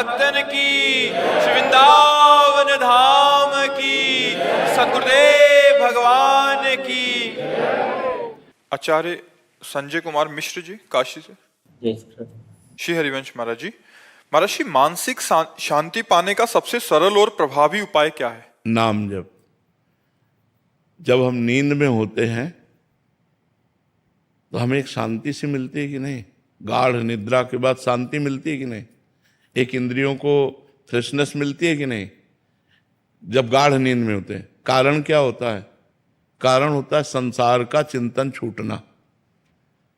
भक्तन की, श्री वृंदावन धाम की, सद्गुरुदेव भगवान की। आचार्य संजय कुमार मिश्र जी काशी से। श्री हरिवंश महाराज जी। महाराज श्री मानसिक शांति पाने का सबसे सरल और प्रभावी उपाय क्या है? नाम जप। जब हम नींद में होते हैं तो हमें एक शांति सी मिलती है कि नहीं? गाढ़ निद्रा के बाद शांति मिलती है कि नहीं? एक इंद्रियों को फ्रेशनेस मिलती है कि नहीं? जब गाढ़ नींद में होते हैं, कारण क्या होता है? कारण होता है संसार का चिंतन छूटना।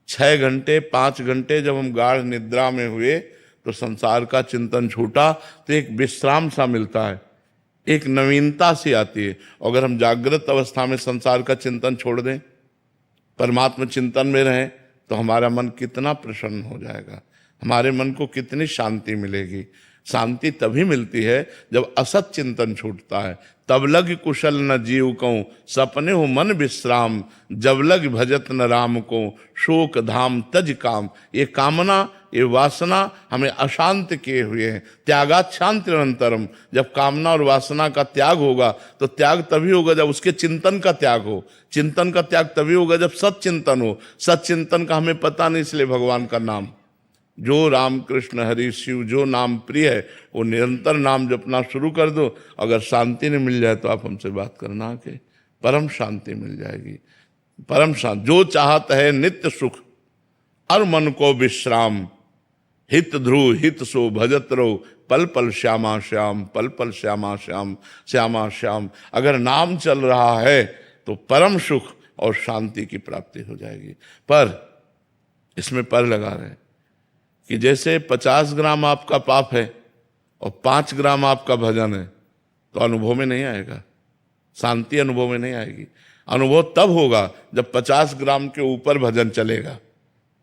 6 घंटे 5 घंटे जब हम गाढ़ निद्रा में हुए तो संसार का चिंतन छूटा, तो एक विश्राम सा मिलता है, एक नवीनता सी आती है। अगर हम जागृत अवस्था में संसार का चिंतन छोड़ दें, परमात्मा चिंतन में रहें, तो हमारा मन कितना प्रसन्न हो जाएगा, हमारे मन को कितनी शांति मिलेगी। शांति तभी मिलती है जब असत चिंतन छूटता है। तब लग कुशल न जीव को, सपने हो मन विश्राम, जब लग भजत न राम को, शोक धाम तज काम। ये कामना, ये वासना हमें अशांत किए हुए हैं। त्यागात शांति निरंतरम। जब कामना और वासना का त्याग होगा तो त्याग तभी होगा जब उसके चिंतन का त्याग हो। चिंतन का त्याग तभी होगा जब सच्चिंतन हो। सच्चिंतन का हमें पता नहीं, इसलिए भगवान का नाम, जो राम कृष्ण हरि शिव जो नाम प्रिय है वो निरंतर नाम जपना शुरू कर दो। अगर शांति नहीं मिल जाए तो आप हमसे बात करना कि परम शांति मिल जाएगी। परम शांति जो चाहत है नित्य सुख और मन को विश्राम, हित ध्रुव हित सो भजत रहो, पल पल श्यामा श्याम, पल पल श्यामा श्याम, श्यामा श्याम। अगर नाम चल रहा है तो परम सुख और शांति की प्राप्ति हो जाएगी। पर इसमें पर लगा रहे हैं कि जैसे 50 ग्राम आपका पाप है और 5 ग्राम आपका भजन है तो अनुभव में नहीं आएगा, शांति अनुभव में नहीं आएगी। अनुभव तब होगा जब 50 ग्राम के ऊपर भजन चलेगा,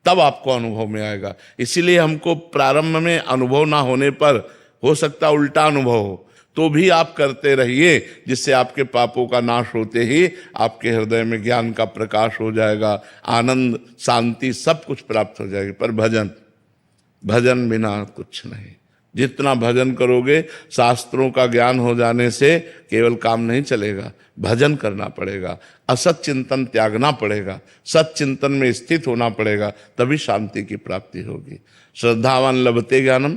तब आपको अनुभव में आएगा। इसीलिए हमको प्रारंभ में अनुभव ना होने पर हो सकता उल्टा अनुभव हो, तो भी आप करते रहिए, जिससे आपके पापों का नाश होते ही आपके हृदय में ज्ञान का प्रकाश हो जाएगा, आनंद शांति सब कुछ प्राप्त हो जाएगी। पर भजन बिना कुछ नहीं। जितना भजन करोगे, शास्त्रों का ज्ञान हो जाने से केवल काम नहीं चलेगा, भजन करना पड़ेगा, असत चिंतन त्यागना पड़ेगा, सत चिंतन में स्थित होना पड़ेगा, तभी शांति की प्राप्ति होगी। श्रद्धावान लभते ज्ञानम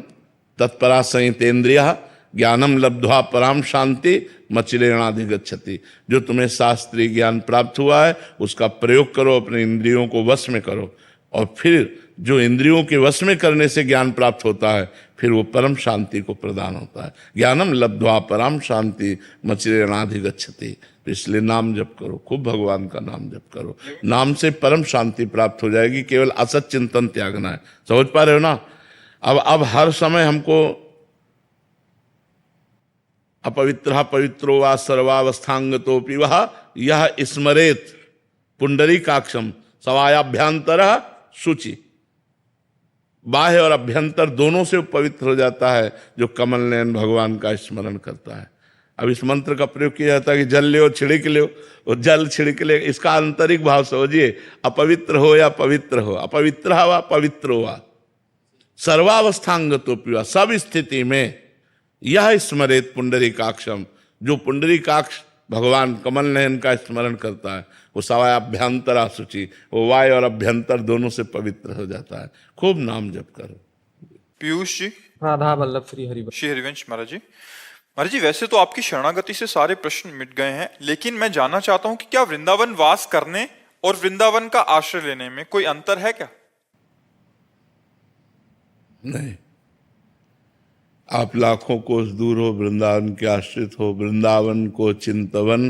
तत्परा संयतेन्द्रियः, ज्ञानम लब्ध्वा पराम शांति मचिरेणाधिगच्छति। जो तुम्हें शास्त्रीय ज्ञान प्राप्त हुआ है उसका प्रयोग करो, अपने इंद्रियों को वश में करो, और फिर जो इंद्रियों के वश में करने से ज्ञान प्राप्त होता है, फिर वो परम शांति को प्रदान होता है। ज्ञानम लब्ध्वा परम शांति मचिरेणाधिगच्छति। तो इसलिए नाम जप करो, खूब भगवान का नाम जप करो, नाम से परम शांति प्राप्त हो जाएगी। केवल असत चिंतन त्यागना है। समझ पा रहे हो ना? अब हर समय हमको अपवित्र पवित्रो वा सर्वावस्थांगतोपि वह यह स्मरेत पुंडरीकाक्षम सवायाभ्यंतर शुचि। बाह्य और अभ्यंतर दोनों से पवित्र हो जाता है जो कमल नयन भगवान का स्मरण करता है। अब इस मंत्र का प्रयोग किया जाता है कि जल ले छिड़क लो, और जल छिड़क ले, इसका आंतरिक भाव समझिए। अपवित्र हो या पवित्र हो, अपवित्र व पवित्र हुआ, सर्वावस्थांगतोपि वा, सब स्थिति में यह स्मरेत पुंडरीकाक्षम। जो पुंडरीकाक्ष भगवान कमल नयन का स्मरण करता है वो सवायाभ्यंतरा शुचि, वो वाय और अभ्यंतर दोनों से पवित्र हो जाता है। खूब नाम जप करो। पीयूष जी। राधा वल्लभ श्री हरिवंश महाराज जी। महाराज जी, वैसे तो आपकी शरणागति से सारे प्रश्न मिट गए हैं, लेकिन मैं जानना चाहता हूं कि क्या वृंदावन वास करने और वृंदावन का आश्रय लेने में कोई अंतर है क्या? नहीं। आप लाखों कोस दूर हो, वृंदावन के आश्रित हो, वृंदावन को चिंतवन,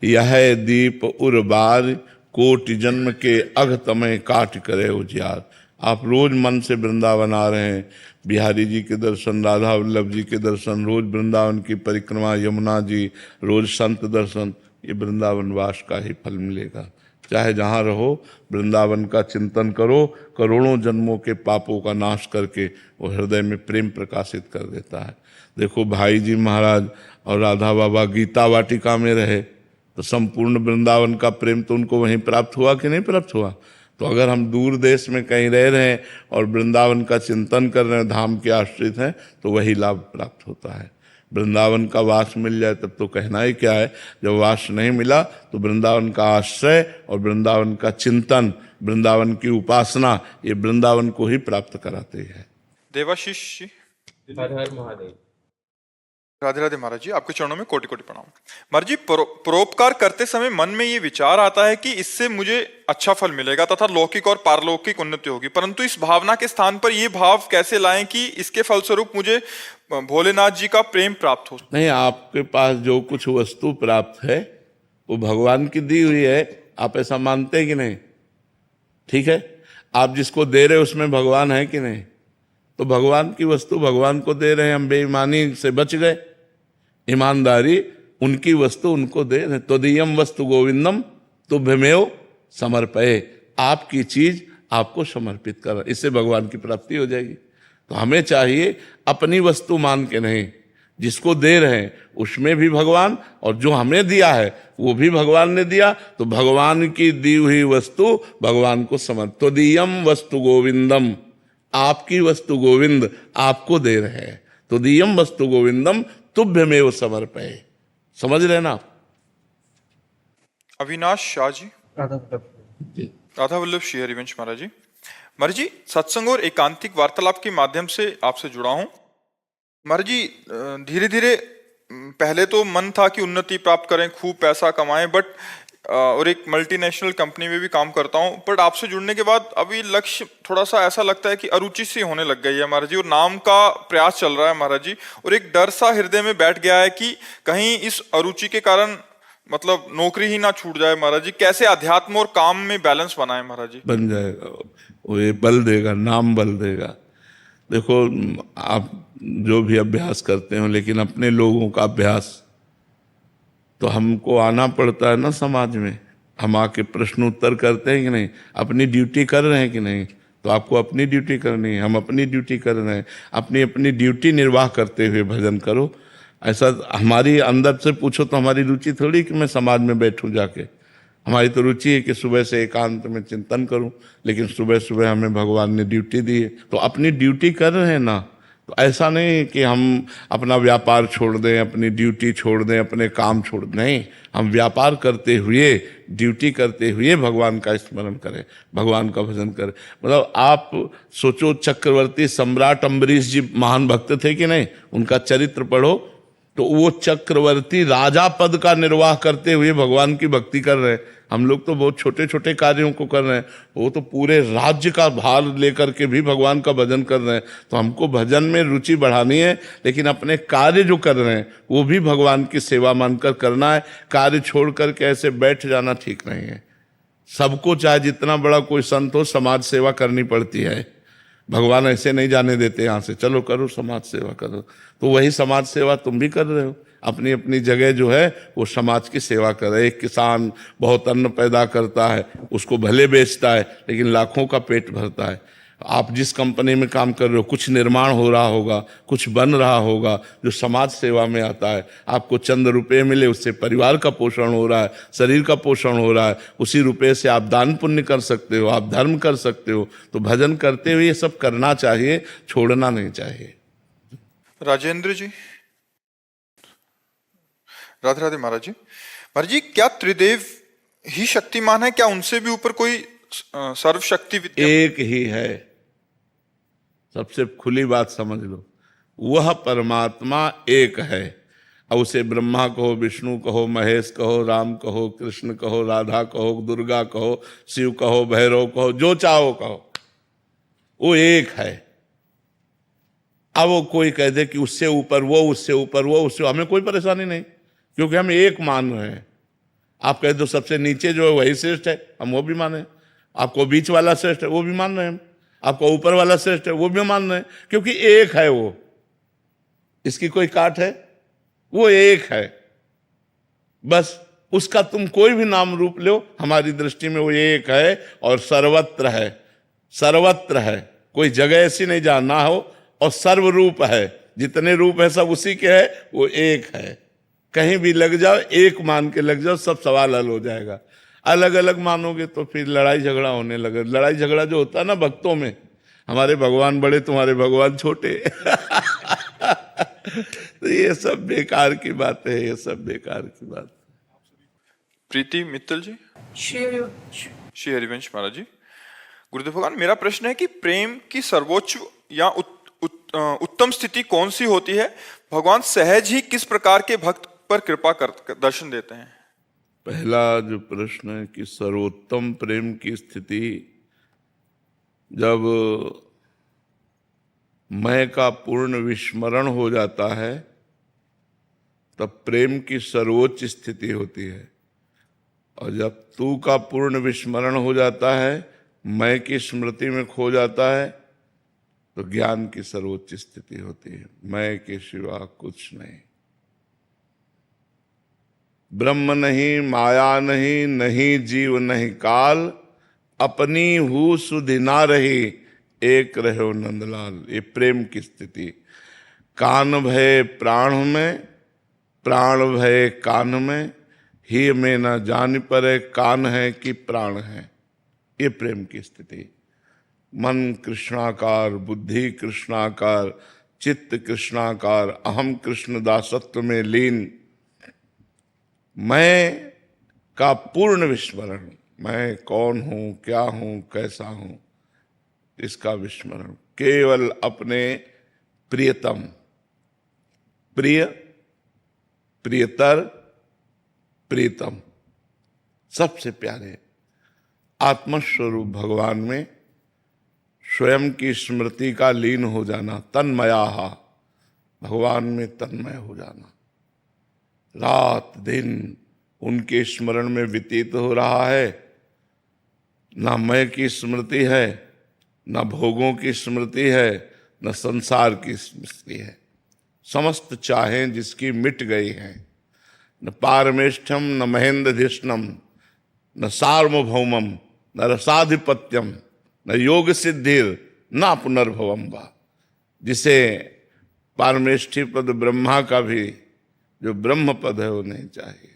यह दीप उर्बार, कोटि जन्म के अघ तमय काट करे उजियार। आप रोज मन से वृंदावन आ रहे हैं, बिहारी जी के दर्शन, राधा वल्लभ जी के दर्शन, रोज वृंदावन की परिक्रमा, यमुना जी, रोज संत दर्शन, ये वृंदावन वास का ही फल मिलेगा। चाहे जहाँ रहो वृंदावन का चिंतन करो, करोड़ों जन्मों के पापों का नाश करके वो हृदय में प्रेम प्रकाशित कर देता है। देखो भाई जी महाराज और राधा बाबा गीता वाटिका में रहे तो संपूर्ण वृंदावन का प्रेम तो उनको वहीं प्राप्त हुआ कि नहीं प्राप्त हुआ? तो अगर हम दूर देश में कहीं रह रहे हैं और वृंदावन का चिंतन कर रहे हैं, धाम के आश्रित हैं, तो वही लाभ प्राप्त होता है। वृंदावन का वास मिल जाए तब तो कहना ही क्या है। जब वास नहीं मिला तो वृंदावन का आश्रय और वृंदावन का चिंतन, वृंदावन की उपासना, ये वृंदावन को ही प्राप्त कराते हैं। देवाशीष जी, हर हर महादेव। राधे राधे महाराज जी, आपके चरणों में कोटि कोटि प्रणाम। महाराज जी, परोपकार करते समय मन में ये विचार आता है कि इससे मुझे अच्छा फल मिलेगा तथा लौकिक और पारलौकिक उन्नति होगी, परंतु इस भावना के स्थान पर ये भाव कैसे लाएं कि इसके फलस्वरूप मुझे भोलेनाथ जी का प्रेम प्राप्त हो? नहीं, आपके पास जो कुछ वस्तु प्राप्त है वो भगवान की दी हुई है, आप ऐसा मानते हैं कि नहीं? ठीक है, आप जिसको दे रहे उसमें भगवान है कि नहीं? तो भगवान की वस्तु भगवान को दे रहे हैं, हम बेईमानी से बच गए। ईमानदारी, उनकी वस्तु उनको दे रहे। त्वदीयम वस्तु गोविंदम तुभ्यमेव समर्पये, आपकी चीज आपको समर्पित कर, इससे भगवान की प्राप्ति हो जाएगी। तो हमें चाहिए अपनी वस्तु मान के नहीं, जिसको दे रहे हैं उसमें भी भगवान, और जो हमें दिया है वो भी भगवान ने दिया, तो भगवान की दी हुई वस्तु भगवान को समर्पित। त्वदीयम वस्तु गोविंदम, आपकी वस्तु गोविंद आपको दे रहे हैं। त्वदीयम वस्तु गोविंदम तुभ्यमेव समर्पये, समझ रहे ना आप? अविनाश शाह जी, राधा वल्लभ श्री हरिवंश महाराज जी। महाराज जी, सत्संग और एकांतिक वार्तालाप के माध्यम से आपसे जुड़ा हूं। महाराज जी, धीरे धीरे पहले तो मन था कि उन्नति प्राप्त करें, खूब पैसा कमाएं, बट और एक मल्टीनेशनल कंपनी में भी काम करता हूं, बट आपसे जुड़ने के बाद अभी लक्ष्य थोड़ा सा ऐसा लगता है कि अरुचि सी होने लग गई है महाराज जी, और नाम का प्रयास चल रहा है महाराज जी, और एक डर सा हृदय में बैठ गया है कि कहीं इस अरुचि के कारण मतलब नौकरी ही ना छूट जाए महाराज जी। कैसे अध्यात्म और काम में बैलेंस बनाए महाराज जी? बन जाएगा, वो ये बल देगा, नाम बल देगा। देखो, आप जो भी अभ्यास करते हो, लेकिन अपने लोगों का अभ्यास तो हमको आना पड़ता है ना समाज में। हम आके प्रश्न उत्तर करते हैं कि नहीं, अपनी ड्यूटी कर रहे हैं कि नहीं? तो आपको अपनी ड्यूटी करनी है, हम अपनी ड्यूटी कर रहे हैं। अपनी अपनी ड्यूटी निर्वाह करते हुए भजन करो। ऐसा हमारी अंदर से पूछो तो हमारी रुचि थोड़ी कि मैं समाज में बैठूं जाके। हमारी तो रुचि है कि सुबह से एकांत में चिंतन करूं, लेकिन सुबह सुबह हमें भगवान ने ड्यूटी दी है, तो अपनी ड्यूटी कर रहे हैं ना। तो ऐसा नहीं कि हम अपना व्यापार छोड़ दें, अपनी ड्यूटी छोड़ दें, अपने काम छोड़ दें, नहीं। हम व्यापार करते हुए, ड्यूटी करते हुए भगवान का स्मरण करें, भगवान का भजन करें। मतलब आप सोचो, चक्रवर्ती सम्राट अम्बरीश जी महान भक्त थे कि नहीं? उनका चरित्र पढ़ो तो वो चक्रवर्ती राजा पद का निर्वाह करते हुए भगवान की भक्ति कर रहे हैं। हम लोग तो बहुत छोटे छोटे कार्यों को कर रहे हैं, वो तो पूरे राज्य का भार लेकर के भी भगवान का भजन कर रहे हैं। तो हमको भजन में रुचि बढ़ानी है, लेकिन अपने कार्य जो कर रहे हैं वो भी भगवान की सेवा मानकर करना है। कार्य छोड़ करके ऐसे बैठ जाना ठीक नहीं है। सबको, चाहे जितना बड़ा कोई संत हो, समाज सेवा करनी पड़ती है। भगवान ऐसे नहीं जाने देते यहाँ से, चलो करो समाज सेवा करो। तो वही समाज सेवा तुम भी कर रहे हो। अपनी अपनी जगह जो है वो समाज की सेवा कर रहे। एक किसान बहुत अन्न पैदा करता है, उसको भले बेचता है, लेकिन लाखों का पेट भरता है। आप जिस कंपनी में काम कर रहे हो, कुछ निर्माण हो रहा होगा, कुछ बन रहा होगा जो समाज सेवा में आता है। आपको चंद रुपए मिले, उससे परिवार का पोषण हो रहा है, शरीर का पोषण हो रहा है। उसी रुपए से आप दान पुण्य कर सकते हो, आप धर्म कर सकते हो। तो भजन करते हुए ये सब करना चाहिए, छोड़ना नहीं चाहिए। राजेंद्र जी, राधे राधे महाराज जी। महाराज जी, क्या त्रिदेव ही शक्तिमान है? क्या उनसे भी ऊपर कोई सर्वशक्ति विद्या? एक ही है। सबसे खुली बात समझ लो, वह परमात्मा एक है। अब उसे ब्रह्मा कहो, विष्णु कहो, महेश कहो, राम कहो, कृष्ण कहो, राधा कहो, दुर्गा कहो, शिव कहो, भैरव कहो, जो चाहो कहो, वो एक है। अब वो कोई कह दे कि उससे ऊपर वो, उससे ऊपर वो, उससे, हमें कोई परेशानी नहीं, क्योंकि हम एक मान रहे हैं। आप कह दो सबसे नीचे जो है वही श्रेष्ठ है, हम वो भी माने। आपको बीच वाला श्रेष्ठ है, वो भी मान रहे हैं। आपको ऊपर वाला श्रेष्ठ है, वो भी मान रहे हैं, क्योंकि एक है वो। इसकी कोई काट है? वो एक है बस। उसका तुम कोई भी नाम रूप लो, हमारी दृष्टि में वो एक है और सर्वत्र है। सर्वत्र है, कोई जगह ऐसी नहीं जहां ना हो, और सर्वरूप है। जितने रूप है सब उसी के है, वो एक है। कहीं भी लग जाओ, एक मान के लग जाओ, सब सवाल हल हो जाएगा। अलग अलग मानोगे तो फिर लड़ाई झगड़ा होने लगे। लड़ाई झगड़ा जो होता है ना भक्तों में, हमारे भगवान बड़े तुम्हारे भगवान छोटे तो ये सब बेकार की बात है, ये सब बेकार की बात। प्रीति मित्तल जी। श्री श्री हरिवंश महाराज जी। गुरुदेव भगवान, मेरा प्रश्न है कि प्रेम की सर्वोच्च या उत्तम स्थिति कौन सी होती है? भगवान सहज ही किस प्रकार के भक्त पर कृपा कर दर्शन देते हैं? पहला जो प्रश्न है कि सर्वोत्तम प्रेम की स्थिति, जब मैं का पूर्ण विस्मरण हो जाता है तब प्रेम की सर्वोच्च स्थिति होती है। और जब तू का पूर्ण विस्मरण हो जाता है, मैं की स्मृति में खो जाता है, तो ज्ञान की सर्वोच्च स्थिति होती है। मैं के सिवा कुछ नहीं, ब्रह्म नहीं, माया नहीं, नहीं जीव नहीं काल, अपनी हूँ सुधि ना रही, एक रहो नंदलाल। ये प्रेम की स्थिति। कान भय प्राण में, प्राण भय कान में, ही में न जान परे, कान है कि प्राण है। ये प्रेम की स्थिति। मन कृष्णाकार, बुद्धि कृष्णाकार, चित्त कृष्णाकार, अहम कृष्ण दासत्व में लीन, मैं का पूर्ण विस्मरण, मैं कौन हूं, क्या हूं, कैसा हूं, इसका विस्मरण। केवल अपने प्रियतम, प्रिय, प्रियतर, प्रीतम, सबसे प्यारे आत्मस्वरूप भगवान में स्वयं की स्मृति का लीन हो जाना, तन्मया, भगवान में तन्मय हो जाना। रात दिन उनके स्मरण में व्यतीत हो रहा है। ना मैं की स्मृति है, न भोगों की स्मृति है, न संसार की स्मृति है। समस्त चाहें जिसकी मिट गई हैं। न पारमेष्ठम, न महेंद्रधिष्णम, न सार्वभौमम, न रसाधिपत्यम, न योग सिद्धिर, न पुनर्भवम वा। जिसे पारमेष्ठी पद ब्रह्मा का भी जो ब्रह्म पद है वो नहीं चाहिए,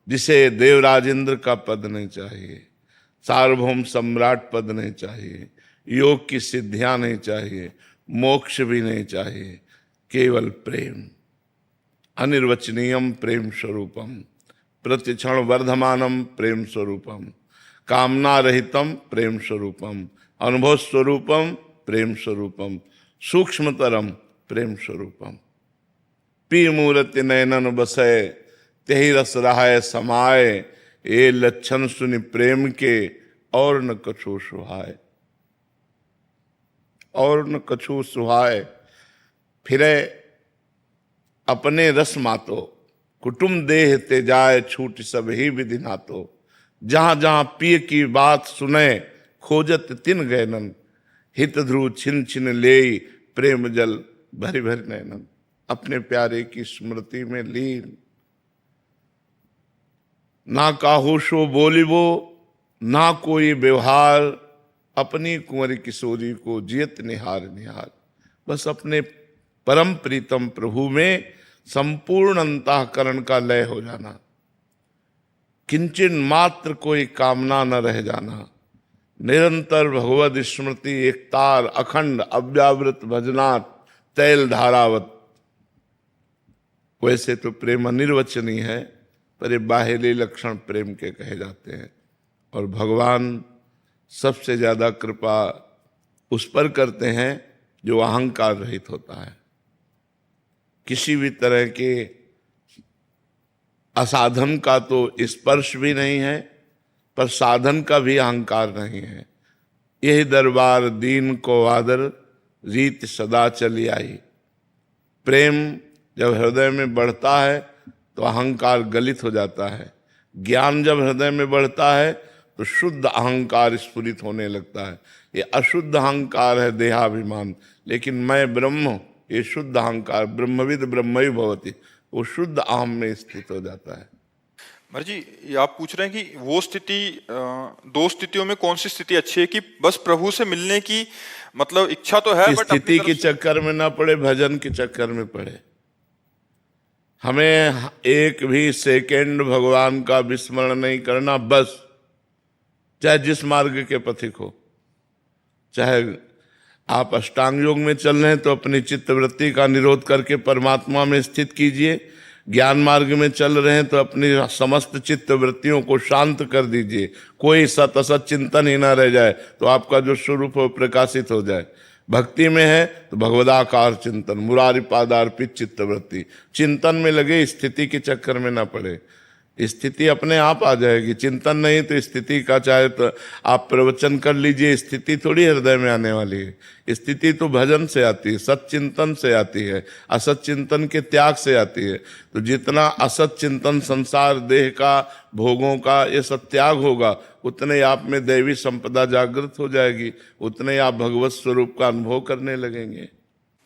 जिसे देवराजेंद्र का पद नहीं चाहिए, सार्वभौम सम्राट पद नहीं चाहिए, योग की सिद्धियां नहीं चाहिए, मोक्ष भी नहीं चाहिए, केवल प्रेम। अनिर्वचनीयम प्रेम स्वरूपम, प्रतिक्षण वर्धमानम प्रेम स्वरूपम, कामना रहितम प्रेम स्वरूपम, अनुभव स्वरूपम प्रेम स्वरूपम, सूक्ष्मतरम प्रेम स्वरूपम। पी मूर्ति नयनन बसय, तेहि रस रहाय समाय, ये लक्षण सुनि प्रेम के, और न कछु सुहाय, और न कछु सुहाय। फिरे अपने रस मातो, कुटुम देह ते जाय, छूट सब ही विधि नातो। जहां जहां पिय की बात सुने, खोजत तिन गैनन, हित ध्रुव छिन छिन ले, प्रेम जल भरि भरि नैनन। अपने प्यारे की स्मृति में लीन। ना काहू सो बोलिबो, ना कोई व्यवहार, अपनी कुंवरी किशोरी को जियत निहार निहार। बस अपने परम प्रीतम प्रभु में संपूर्ण अंतःकरण का लय हो जाना, किंचन मात्र कोई कामना न रह जाना। निरंतर भगवद स्मृति एकतार, अखंड अव्यावृत भजनात्, तैल धारावत। वैसे तो प्रेम अनिर्वचनीय है, पर ये बाह्य लक्षण प्रेम के कहे जाते हैं। और भगवान सबसे ज्यादा कृपा उस पर करते हैं जो अहंकार रहित होता है। किसी भी तरह के असाधन का तो स्पर्श भी नहीं है, पर साधन का भी अहंकार नहीं है। यही दरबार दीन को आदर, रीत सदा चली आई। प्रेम जब हृदय में बढ़ता है तो अहंकार गलित हो जाता है। ज्ञान जब हृदय में बढ़ता है तो शुद्ध अहंकार स्फुरित होने लगता है। ये अशुद्ध अहंकार है देहाभिमान, लेकिन मैं ब्रह्म, ये शुद्ध अहंकार, ब्रह्मविद ब्रह्मई भवति, वो शुद्ध अहम में स्थित हो जाता है। महाराज जी, ये आप पूछ रहे हैं कि वो स्थिति, दो स्थितियों में कौन सी स्थिति अच्छी है? कि बस प्रभु से मिलने की मतलब इच्छा तो है, बट स्थिति के चक्कर में ना पड़े, भजन के चक्कर में पड़े। हमें एक भी सेकंड भगवान का विस्मरण नहीं करना, बस चाहे जिस मार्ग के पथिक हो। चाहे आप अष्टांग योग में चल रहे हैं तो अपनी चित्तवृत्ति का निरोध करके परमात्मा में स्थित कीजिए, ज्ञान मार्ग में चल रहे हैं तो अपनी समस्त चित्तवृत्तियों को शांत कर दीजिए, कोई सत असत चिंतन ही ना रह जाए, तो आपका जो स्वरूप हो प्रकाशित हो जाए। भक्ति में है तो भगवदाकार चिंतन, मुरारी पादार्पित चित्तवृत्ति, चिंतन में लगे, स्थिति के चक्कर में ना पड़े, स्थिति अपने आप आ जाएगी। चिंतन नहीं तो स्थिति का चाहे तो आप प्रवचन कर लीजिए, स्थिति थोड़ी हृदय में आने वाली है। स्थिति तो भजन से आती है, सत चिंतन से आती है, असत चिंतन के त्याग से आती है। तो जितना असत चिंतन संसार देह का, भोगों का, ये सब त्याग होगा, उतने आप में दैवी संपदा जागृत हो जाएगी, उतने आप भगवत स्वरूप का अनुभव करने लगेंगे।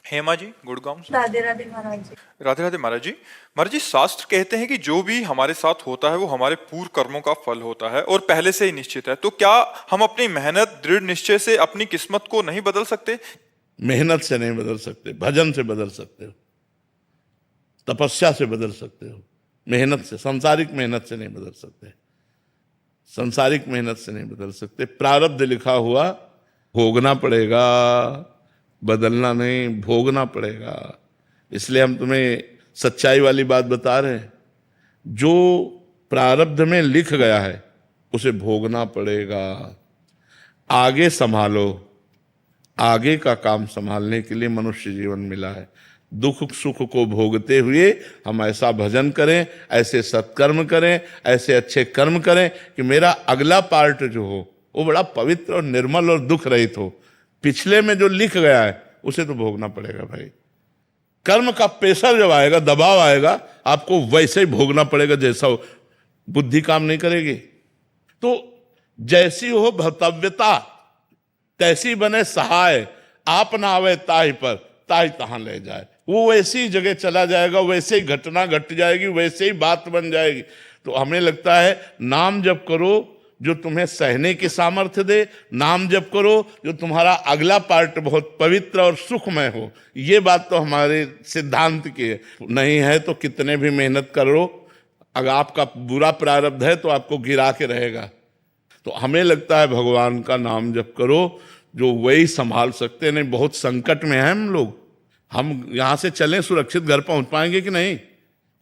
हेमा जी गुड़गांव से। राधे राधे महाराज जी। राधे राधे महाराज जी। महाराज जी, शास्त्र कहते हैं कि जो भी हमारे साथ होता है वो हमारे पूर्व कर्मों का फल होता है और पहले से ही निश्चित है। तो क्या हम अपनी मेहनत, दृढ़ निश्चय से अपनी किस्मत को नहीं बदल सकते? मेहनत से नहीं बदल सकते, भजन से बदल सकते हो, तपस्या से बदल सकते हो। मेहनत से, सांसारिक मेहनत से नहीं बदल सकते, सांसारिक मेहनत से नहीं बदल सकते। प्रारब्ध लिखा हुआ भोगना पड़ेगा, बदलना नहीं, भोगना पड़ेगा। इसलिए हम तुम्हें सच्चाई वाली बात बता रहे हैं, जो प्रारब्ध में लिख गया है उसे भोगना पड़ेगा। आगे संभालो, आगे का काम संभालने के लिए मनुष्य जीवन मिला है। दुख सुख को भोगते हुए हम ऐसा भजन करें, ऐसे सत्कर्म करें, ऐसे अच्छे कर्म करें कि मेरा अगला पार्ट जो हो वो बड़ा पवित्र और निर्मल और दुख रहित हो। पिछले में जो लिख गया है उसे तो भोगना पड़ेगा भाई। कर्म का प्रेशर जब आएगा, दबाव आएगा, आपको वैसे ही भोगना पड़ेगा जैसा हो। बुद्धि काम नहीं करेगी। तो जैसी हो भर्तव्यता तैसी बने सहाय, आप ना आवे ताहि पर ताहि तहां ले जाए। वो वैसी जगह चला जाएगा, वैसे ही घटना घट जाएगी, वैसे ही बात बन जाएगी। तो हमें लगता है नाम जप करो जो तुम्हें सहने की सामर्थ्य दे, नाम जप करो जो तुम्हारा अगला पार्ट बहुत पवित्र और सुखमय हो। ये बात तो हमारे सिद्धांत की है। नहीं है तो कितने भी मेहनत करो, अगर आपका बुरा प्रारब्ध है तो आपको गिरा के रहेगा। तो हमें लगता है भगवान का नाम जप करो जो वही संभाल सकते। नहीं, बहुत संकट में हैं हम लोग। हम यहाँ से चलें सुरक्षित घर पहुंच पाएंगे कि नहीं,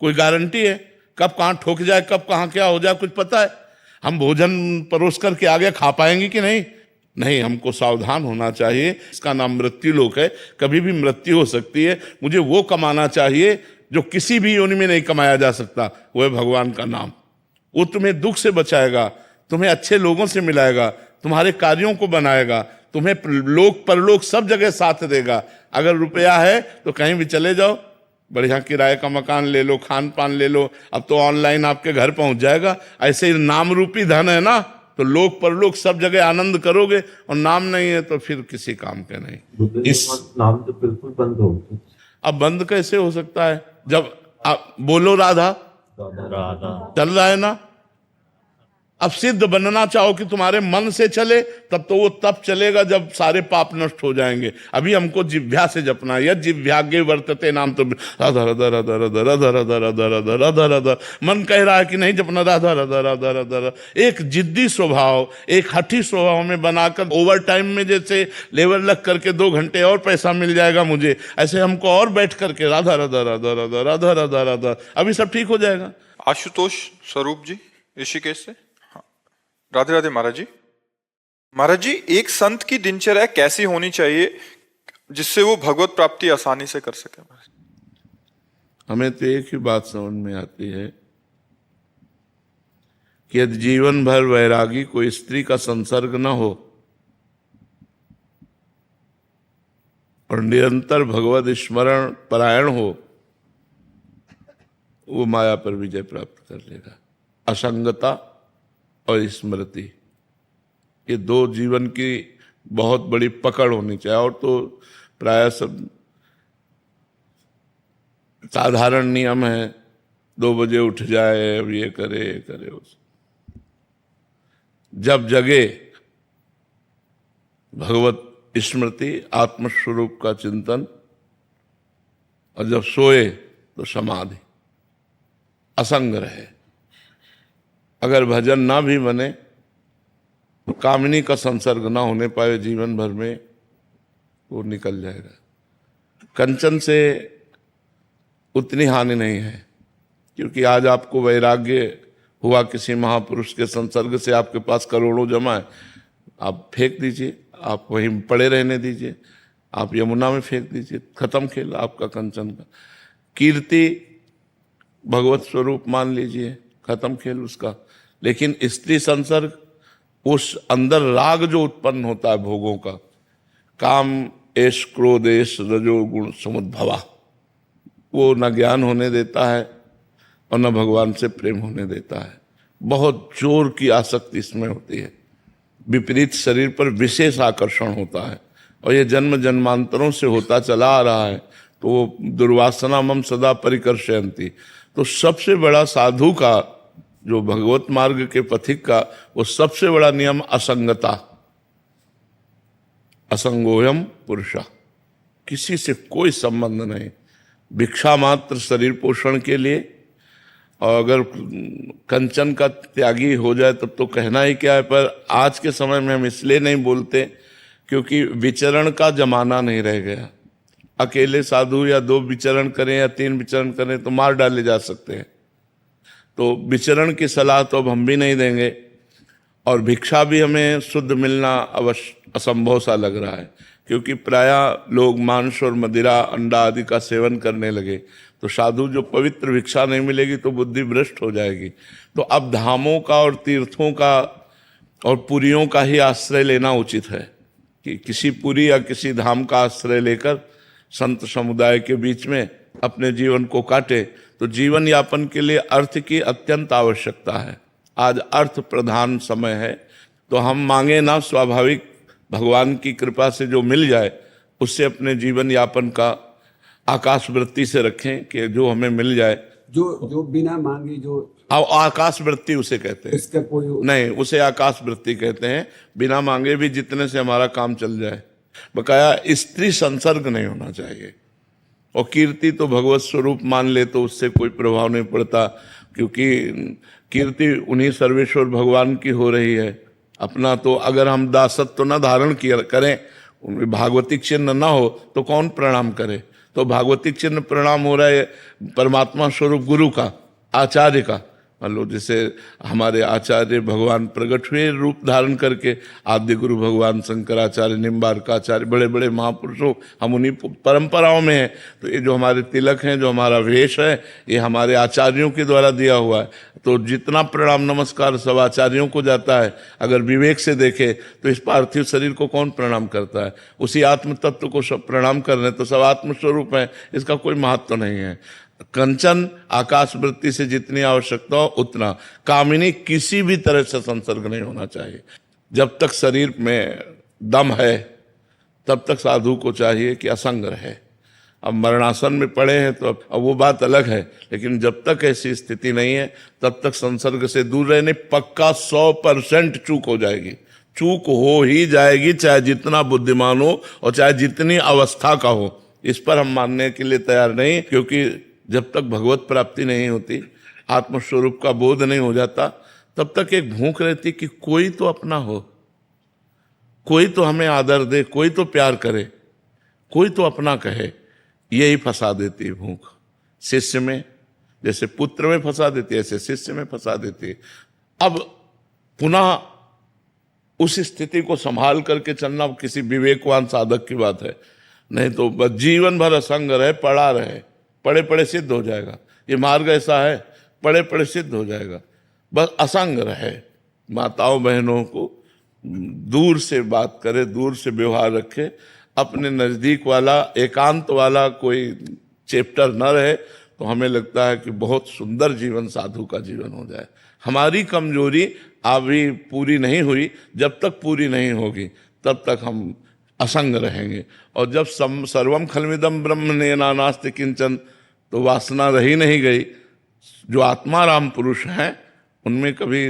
कोई गारंटी है? कब कहाँ ठोक जाए, कब कहाँ क्या हो जाए, कुछ पता है? हम भोजन परोस करके आगे खा पाएंगे कि नहीं? नहीं, हमको सावधान होना चाहिए। इसका नाम मृत्यु लोक है, कभी भी मृत्यु हो सकती है। मुझे वो कमाना चाहिए जो किसी भी योनि में नहीं कमाया जा सकता, वो है भगवान का नाम। वो तुम्हें दुख से बचाएगा, तुम्हें अच्छे लोगों से मिलाएगा, तुम्हारे कार्यों को बनाएगा, तुम्हें लोक परलोक सब जगह साथ देगा। अगर रुपया है तो कहीं भी चले जाओ, बढ़िया किराए का मकान ले लो, खान पान ले लो, अब तो ऑनलाइन आपके घर पहुंच जाएगा। ऐसे ही नाम रूपी धन है ना, तो लोक परलोक सब जगह आनंद करोगे। और नाम नहीं है तो फिर किसी काम के नहीं। इस नाम तो बिल्कुल बंद हो गया। अब बंद कैसे हो सकता है जब आप बोलो राधा चल रहा है ना। अब सिद्ध बनना चाहो कि तुम्हारे मन से चले, तब तो वो तब चलेगा जब सारे पाप नष्ट हो जाएंगे। अभी हमको जिह्वा से जपना है। यद जिह्वाग्रे वर्तते नाम तो राधा राधा राधा राधा राधा राधा राधा राधा राधा राधा। मन कह रहा है कि नहीं जपना राधा राधा राधा राधा राधा। एक जिद्दी स्वभाव, एक हठी स्वभाव में बनाकर ओवर टाइम में जैसे लेबर लग करके 2 घंटे और पैसा मिल जाएगा मुझे, ऐसे हमको और बैठ करके राधा राधा राधा राधा राधा राधा राधा, अभी सब ठीक हो जाएगा। आशुतोष स्वरूप जी ऋषिकेश से। राधे राधे महाराज जी। महाराज जी, एक संत की दिनचर्या कैसी होनी चाहिए जिससे वो भगवत प्राप्ति आसानी से कर सके? हमें तो एक ही बात समझ में आती है कि यदि जीवन भर वैरागी कोई स्त्री का संसर्ग न हो और निरंतर भगवत स्मरण परायण हो, वो माया पर विजय प्राप्त कर लेगा। असंगता और स्मृति, ये 2 जीवन की बहुत बड़ी पकड़ होनी चाहिए। और तो प्राय सब साधारण नियम है, 2 बजे उठ जाए, अब ये करे ये करे। जब जगे भगवत स्मृति, आत्मस्वरूप का चिंतन, और जब सोए तो समाधि। असंग रहे। अगर भजन ना भी बने तो कामिनी का संसर्ग ना होने पाए जीवन भर में, वो निकल जाएगा। कंचन से उतनी हानि नहीं है, क्योंकि आज आपको वैराग्य हुआ किसी महापुरुष के संसर्ग से, आपके पास करोड़ों जमा है, आप फेंक दीजिए, आप वहीं पड़े रहने दीजिए, आप यमुना में फेंक दीजिए, खत्म खेल आपका कंचन का। कीर्ति भगवत स्वरूप मान लीजिए, खत्म खेल उसका। लेकिन स्त्री संसर्ग, उस अंदर राग जो उत्पन्न होता है भोगों का, काम एश क्रोध एश रजोगुण समुद्भवा, वो न ज्ञान होने देता है और न भगवान से प्रेम होने देता है। बहुत जोर की आसक्ति इसमें होती है, विपरीत शरीर पर विशेष आकर्षण होता है, और ये जन्म जन्मांतरों से होता चला आ रहा है। तो वो दुर्वासना मम सदा परिकर्षयन्ति। तो सबसे बड़ा साधु का, जो भगवत मार्ग के पथिक का, वो सबसे बड़ा नियम असंगता। असंगोयम पुरुषा, किसी से कोई संबंध नहीं, भिक्षा मात्र शरीर पोषण के लिए। और अगर कंचन का त्यागी हो जाए तब तो कहना ही क्या है। पर आज के समय में हम इसलिए नहीं बोलते क्योंकि विचरण का जमाना नहीं रह गया। अकेले साधु या 2 विचरण करें या 3 विचरण करें तो मार डाले जा सकते हैं। तो विचरण की सलाह तो अब हम भी नहीं देंगे, और भिक्षा भी हमें शुद्ध मिलना अवश्य असंभव सा लग रहा है, क्योंकि प्रायः लोग मांस और मदिरा अंडा आदि का सेवन करने लगे। तो साधु जो पवित्र भिक्षा नहीं मिलेगी तो बुद्धि भ्रष्ट हो जाएगी। तो अब धामों का और तीर्थों का और पुरियों का ही आश्रय लेना उचित है, कि किसी पुरी या किसी धाम का आश्रय लेकर संत समुदाय के बीच में अपने जीवन को काटे। तो जीवन यापन के लिए अर्थ की अत्यंत आवश्यकता है। आज अर्थ प्रधान समय है, तो हम मांगे ना, स्वाभाविक भगवान की कृपा से जो मिल जाए उससे अपने जीवन यापन का आकाश वृत्ति से रखें कि जो हमें मिल जाए। जो बिना मांगे, जो आकाश वृत्ति उसे कहते हैं। इसका कोई नहीं, उसे आकाश वृत्ति कहते हैं। बिना मांगे भी जितने से हमारा काम चल जाए। बकाया स्त्री संसर्ग नहीं होना चाहिए। और कीर्ति तो भगवत स्वरूप मान ले तो उससे कोई प्रभाव नहीं पड़ता, क्योंकि कीर्ति उन्हीं सर्वेश्वर भगवान की हो रही है। अपना तो अगर हम दासत्व न धारण किया करें, भागवतिक चिन्ह ना हो तो कौन प्रणाम करे। तो भागवतिक चिन्ह प्रणाम हो रहा है परमात्मा स्वरूप गुरु का, आचार्य का। मान लो जैसे हमारे आचार्य भगवान प्रकट हुए रूप धारण करके, आद्य गुरु भगवान शंकराचार्य, निम्बार्काचार्य, बड़े बड़े महापुरुषों, हम उन्हीं परंपराओं में हैं। तो ये जो हमारे तिलक हैं, जो हमारा वेश है, ये हमारे आचार्यों के द्वारा दिया हुआ है। तो जितना प्रणाम नमस्कार सब आचार्यों को जाता है। अगर विवेक से देखे तो इस पार्थिव शरीर को कौन प्रणाम करता है? उसी आत्म तत्व को सब प्रणाम कर रहे हैं। तो सब आत्मस्वरूप है, इसका कोई महत्व नहीं है। कंचन आकाश वृत्ति से जितनी आवश्यकता हो उतना। कामिनी किसी भी तरह से संसर्ग नहीं होना चाहिए। जब तक शरीर में दम है तब तक साधु को चाहिए कि असंग रहे। अब मरणासन में पड़े हैं तो अब वो बात अलग है, लेकिन जब तक ऐसी स्थिति नहीं है तब तक संसर्ग से दूर रहने। पक्का 100% चूक हो जाएगी, चूक हो ही जाएगी, चाहे जितना बुद्धिमान हो और चाहे जितनी अवस्था का हो। इस पर हम मानने के लिए तैयार नहीं, क्योंकि जब तक भगवत प्राप्ति नहीं होती, आत्मस्वरूप का बोध नहीं हो जाता, तब तक एक भूख रहती कि कोई तो अपना हो, कोई तो हमें आदर दे, कोई तो प्यार करे, कोई तो अपना कहे। यही फंसा देती है भूख। शिष्य में जैसे पुत्र में फंसा देती है, ऐसे शिष्य में फंसा देती है। अब पुनः उस स्थिति को संभाल करके चलना किसी विवेकवान साधक की बात है। नहीं तो बस जीवन भर असंग रहे, पड़ा रहे, पड़े पड़े सिद्ध हो जाएगा। ये मार्ग ऐसा है, पड़े पड़े सिद्ध हो जाएगा। बस असंग रहे। माताओं बहनों को दूर से बात करे, दूर से व्यवहार रखे, अपने नजदीक वाला एकांत वाला कोई चैप्टर न रहे, तो हमें लगता है कि बहुत सुंदर जीवन साधु का जीवन हो जाए। हमारी कमजोरी अभी पूरी नहीं हुई, जब तक पूरी नहीं होगी तब तक हम असंग रहेंगे। और जब सर्वम खलमिदम ब्रह्म नेनानास्ति किंचन, तो वासना रही नहीं गई। जो आत्माराम पुरुष हैं उनमें कभी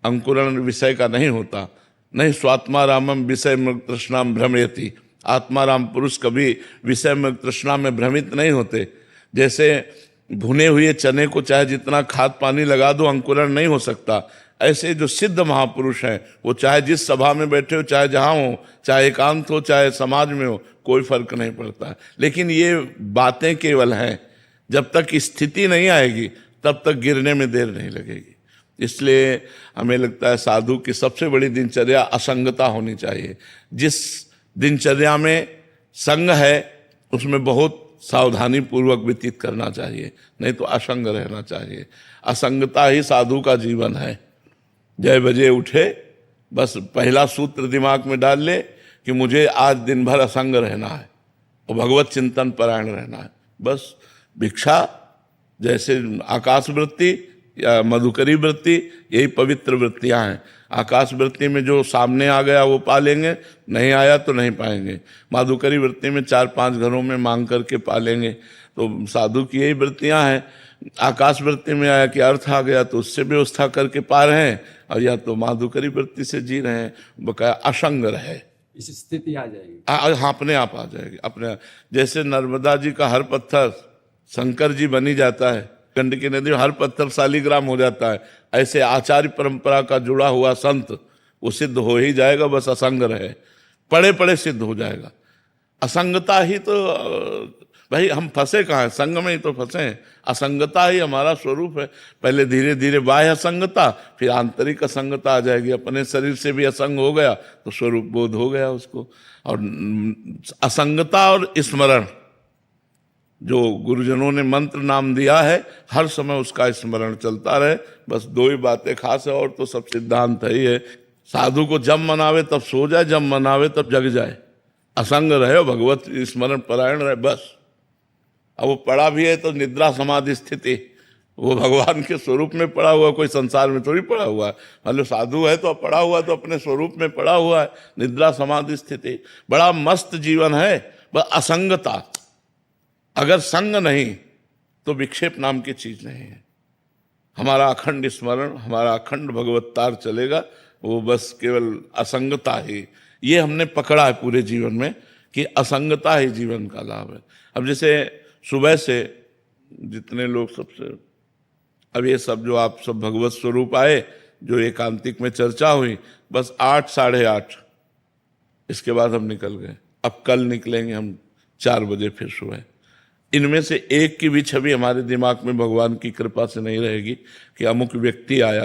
अंकुरण विषय का नहीं होता। नहीं स्वात्मारामम विषय मृग तृष्णाम भ्रमयति। आत्माराम पुरुष कभी विषय मृग तृष्णा में भ्रमित नहीं होते। जैसे भुने हुए चने को चाहे जितना खाद पानी लगा दो अंकुरण नहीं हो सकता। ऐसे जो सिद्ध महापुरुष हैं वो चाहे जिस सभा में बैठे हो, चाहे जहां हो, चाहे एकांत हो, चाहे समाज में हो, कोई फर्क नहीं पड़ता। लेकिन ये बातें केवल हैं, जब तक स्थिति नहीं आएगी तब तक गिरने में देर नहीं लगेगी। इसलिए हमें लगता है साधु की सबसे बड़ी दिनचर्या असंगता होनी चाहिए। जिस दिनचर्या में संग है उसमें बहुत सावधानी पूर्वक व्यतीत करना चाहिए, नहीं तो असंग रहना चाहिए। असंगता ही साधु का जीवन है। जय बजे उठे, बस पहला सूत्र दिमाग में डाल ले कि मुझे आज दिन भर असंग रहना है और भगवत चिंतन परायण रहना है। बस भिक्षा जैसे आकाश वृत्ति या मधुकरी वृत्ति, यही पवित्र वृत्तियां हैं। आकाश वृत्ति में जो सामने आ गया वो पा लेंगे, नहीं आया तो नहीं पाएंगे। माधुकरी वृत्ति में 4-5 घरों में मांग करके पा लेंगे। तो साधु की यही वृत्तियां हैं। आकाश वृत्ति में आया कि अर्थ आ गया तो उससे व्यवस्था करके पा रहे हैं, और या तो माधुकरी वृत्ति से जी रहे हैं। बकाया असंग रहे, इस स्थिति आ जाएगी। हाँ, अपने आप आ जाएगी अपने। जैसे नर्मदा जी का हर पत्थर शंकर जी बनी जाता है, गंडकी नदी में हर पत्थर शालिग्राम हो जाता है, ऐसे आचार्य परंपरा का जुड़ा हुआ संत वो सिद्ध हो ही जाएगा। बस असंग रहे, पड़े पड़े सिद्ध हो जाएगा। असंगता ही तो भाई हम फंसे कहाँ हैं, संग में ही तो फंसे हैं। असंगता ही हमारा स्वरूप है। पहले धीरे धीरे बाह्य असंगता, फिर आंतरिक असंगता आ जाएगी। अपने शरीर से भी असंग हो गया तो स्वरूप बोध हो गया उसको। और असंगता और स्मरण, जो गुरुजनों ने मंत्र नाम दिया है, हर समय उसका स्मरण चलता रहे। बस 2 ही बातें खास है, और तो सब सिद्धांत ही है। साधु को जब मनावे तब सो जाए, जब मनावे तब जग जाए। असंग रहे, भगवत स्मरण परायण रहे, बस। अब वो पड़ा भी है तो निद्रा समाधि स्थिति, वो भगवान के स्वरूप में पड़ा हुआ, कोई संसार में थोड़ी पड़ा हुआ है। मतलब साधु है तो पड़ा हुआ तो अपने स्वरूप में पड़ा हुआ है। निद्रा समाधि स्थिति बड़ा मस्त जीवन है। बस असंगता, अगर संग नहीं तो विक्षेप नाम की चीज नहीं है। हमारा अखंड स्मरण, हमारा अखंड भगवत्तार चलेगा। वो बस केवल असंगता ही, ये हमने पकड़ा है पूरे जीवन में कि असंगता ही जीवन का लाभ है। अब जैसे सुबह से जितने लोग सबसे, अब ये सब जो आप सब भगवत स्वरूप आए, जो एकांतिक में चर्चा हुई, बस 8, 8:30 इसके बाद हम निकल गए। अब कल निकलेंगे हम 4 बजे फिर सुबह। इनमें से एक की भी छवि हमारे दिमाग में भगवान की कृपा से नहीं रहेगी कि अमुक व्यक्ति आया